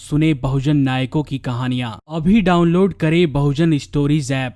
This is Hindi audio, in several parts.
सुने बहुजन नायकों की कहानियां। अभी डाउनलोड करें बहुजन स्टोरीज ऐप।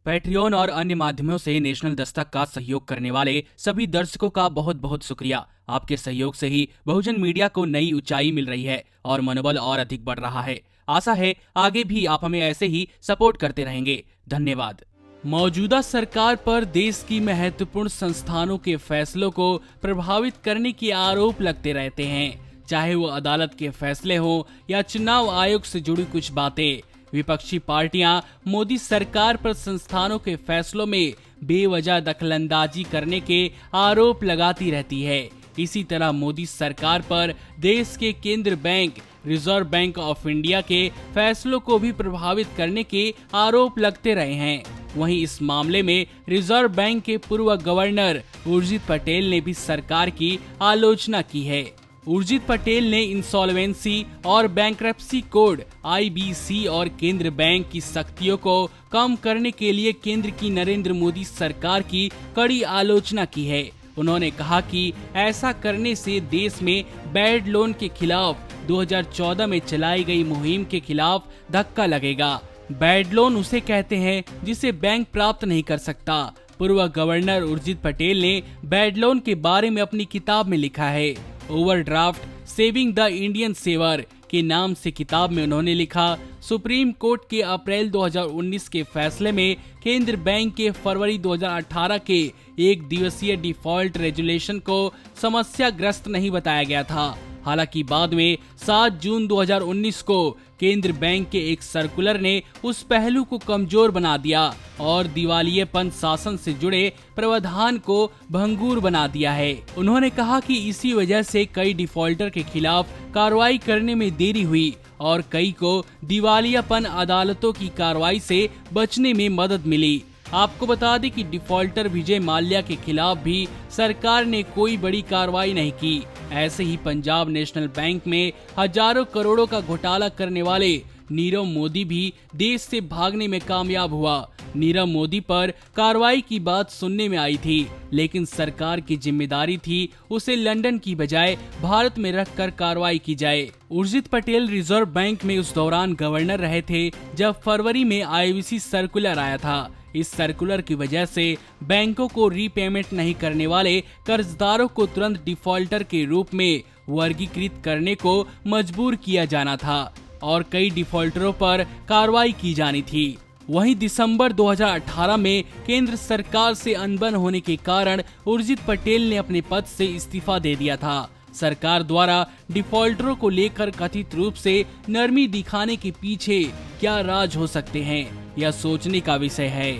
पैट्रियन और अन्य माध्यमों से नेशनल दस्तक का सहयोग करने वाले सभी दर्शकों का बहुत बहुत शुक्रिया। आपके सहयोग से ही बहुजन मीडिया को नई ऊंचाई मिल रही है और मनोबल और अधिक बढ़ रहा है। आशा है आगे भी आप हमें ऐसे ही सपोर्ट करते रहेंगे। धन्यवाद। मौजूदा सरकार पर देश की महत्वपूर्ण संस्थानों के फैसलों को प्रभावित करने के आरोप लगते रहते हैं, चाहे वो अदालत के फैसले हो या चुनाव आयोग से जुड़ी कुछ बातें। विपक्षी पार्टियां मोदी सरकार पर संस्थानों के फैसलों में बेवजह दखलंदाजी करने के आरोप लगाती रहती है। इसी तरह मोदी सरकार पर देश के केंद्र bank reserve bank of India के फैसलों को भी प्रभावित करने के आरोप लगते रहे हैं। वहीं इस मामले में रिजर्व बैंक के पूर्व गवर्नर उर्जित पटेल ने भी सरकार की आलोचना की है। उर्जित पटेल ने इंसॉल्वेंसी और बैंक्रप्सी कोड IBC और केंद्र बैंक की सख्तियों को कम करने के लिए केंद्र की नरेंद्र मोदी सरकार की कड़ी आलोचना की है। उन्होंने कहा कि ऐसा करने से देश में बैड लोन के खिलाफ 2014 में चलाई गई मुहिम के खिलाफ धक्का लगेगा। बैड लोन उसे कहते हैं जिसे बैंक प्राप्त नहीं कर सकता। पूर्व गवर्नर उर्जित पटेल ने बैड लोन के बारे में अपनी किताब में लिखा है। Overdraft saving the Indian saver के नाम से किताब में उन्होंने लिखा, सुप्रीम कोर्ट के अप्रैल 2019 के फैसले में केंद्र बैंक के फरवरी 2018 के एक दिवसीय डिफॉल्ट रेजुलेशन को समस्याग्रस्त नहीं बताया गया था। हालांकि बाद में 7 जून 2019 को केंद्र बैंक के एक सर्कुलर ने उस पहलू को कमजोर बना दिया और दिवालियेपन शासन से जुड़े प्रावधान को भंगुर बना दिया है। उन्होंने कहा कि इसी वजह से कई डिफॉल्टर के खिलाफ कार्रवाई करने में देरी हुई और कई को दिवालियापन अदालतों की कार्रवाई से बचने में मदद मिली। आपको बता दें कि डिफॉल्टर विजय माल्या के खिलाफ भी सरकार ने कोई बड़ी कार्रवाई नहीं की। ऐसे ही पंजाब नेशनल बैंक में हजारों करोड़ों का घोटाला करने वाले नीरव मोदी भी देश से भागने में कामयाब हुआ। नीरव मोदी पर कार्रवाई की बात सुनने में आई थी, लेकिन सरकार की जिम्मेदारी थी उसे लंदन की बजाय भारत में रखकर कार्रवाई की जाए। उर्जित पटेल रिजर्व बैंक में उस दौरान गवर्नर रहे थे जब फरवरी में IBC सर्कुलर आया था। इस सर्कुलर की वजह से बैंकों को रीपेमेंट नहीं करने वाले कर्जदारों को तुरंत डिफॉल्टर के रूप में वर्गीकृत करने को मजबूर किया जाना था और कई डिफॉल्टरों पर कार्रवाई की जानी थी। वहीं दिसंबर 2018 में केंद्र सरकार से अनबन होने के कारण उर्जित पटेल ने अपने पद से इस्तीफा दे दिया था। सरकार द्वारा डिफॉल्टरों को लेकर कथित रूप से नरमी दिखाने के पीछे क्या राज हो सकते हैं, यह सोचने का विषय है।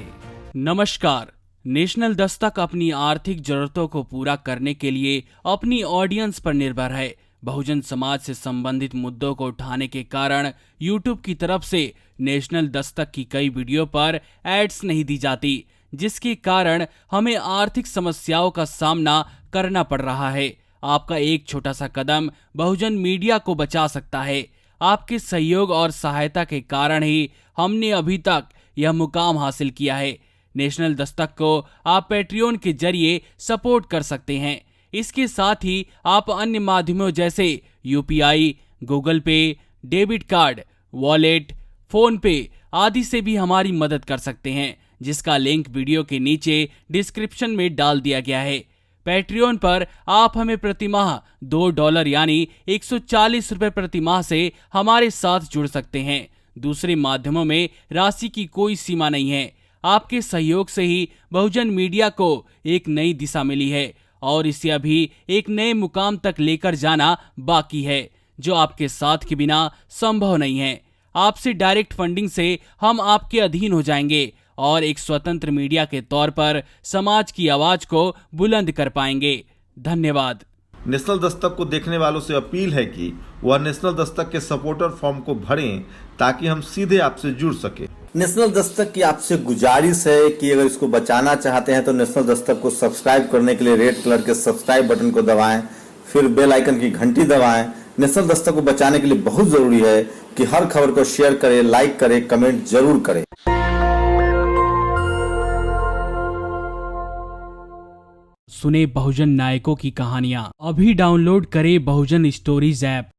नमस्कार। नेशनल दस्तक अपनी आर्थिक जरूरतों को पूरा करने के लिए अपनी ऑडियंस पर निर्भर है। बहुजन समाज से संबंधित मुद्दों को उठाने के कारण YouTube की तरफ से नेशनल दस्तक की कई वीडियो पर एड्स नहीं दी जाती, जिसके कारण हमें आर्थिक समस्याओं का सामना करना पड़ रहा है। आपका एक छोटा सा कदम बहुजन मीडिया को बचा सकता है। आपके सहयोग और सहायता के कारण ही हमने अभी तक यह मुकाम हासिल किया है। नेशनल दस्तक को आप पैट्रियन के जरिए सपोर्ट कर सकते हैं। इसके साथ ही आप अन्य माध्यमों जैसे UPI, गूगल पे, डेबिट कार्ड, वॉलेट, फोन पे आदि से भी हमारी मदद कर सकते हैं, जिसका लिंक वीडियो के नीचे डिस्क्रिप्शन में डाल दिया गया है। पैट्रियन पर आप हमें प्रतिमाह $2 यानी 140 रुपए प्रति माह से हमारे साथ जुड़ सकते हैं। दूसरे माध्यमों में राशि की कोई सीमा नहीं है। आपके सहयोग से ही बहुजन मीडिया को एक नई दिशा मिली है और इसे अभी एक नए मुकाम तक लेकर जाना बाकी है, जो आपके साथ के बिना संभव नहीं है। आपसे डायरेक्ट फंडिंग से हम आपके अधीन हो जाएंगे और एक स्वतंत्र मीडिया के तौर पर समाज की आवाज को बुलंद कर पाएंगे। धन्यवाद। नेशनल दस्तक को देखने वालों से अपील है कि वह नेशनल दस्तक के सपोर्टर फॉर्म को भरें ताकि हम सीधे आपसे जुड़ सके। नेशनल दस्तक की आपसे गुजारिश है कि अगर इसको बचाना चाहते हैं तो नेशनल दस्तक को सब्सक्राइब करने के लिए रेड कलर के सब्सक्राइब बटन को दबाएं, फिर बेल आइकन की घंटी दबाएं। नेशनल दस्तक को बचाने के लिए बहुत जरूरी है कि हर खबर को शेयर करें, लाइक करें, कमेंट जरूर करें। सुने बहुजन नायकों की कहानियां। अभी डाउनलोड करें बहुजन स्टोरीज ऐप।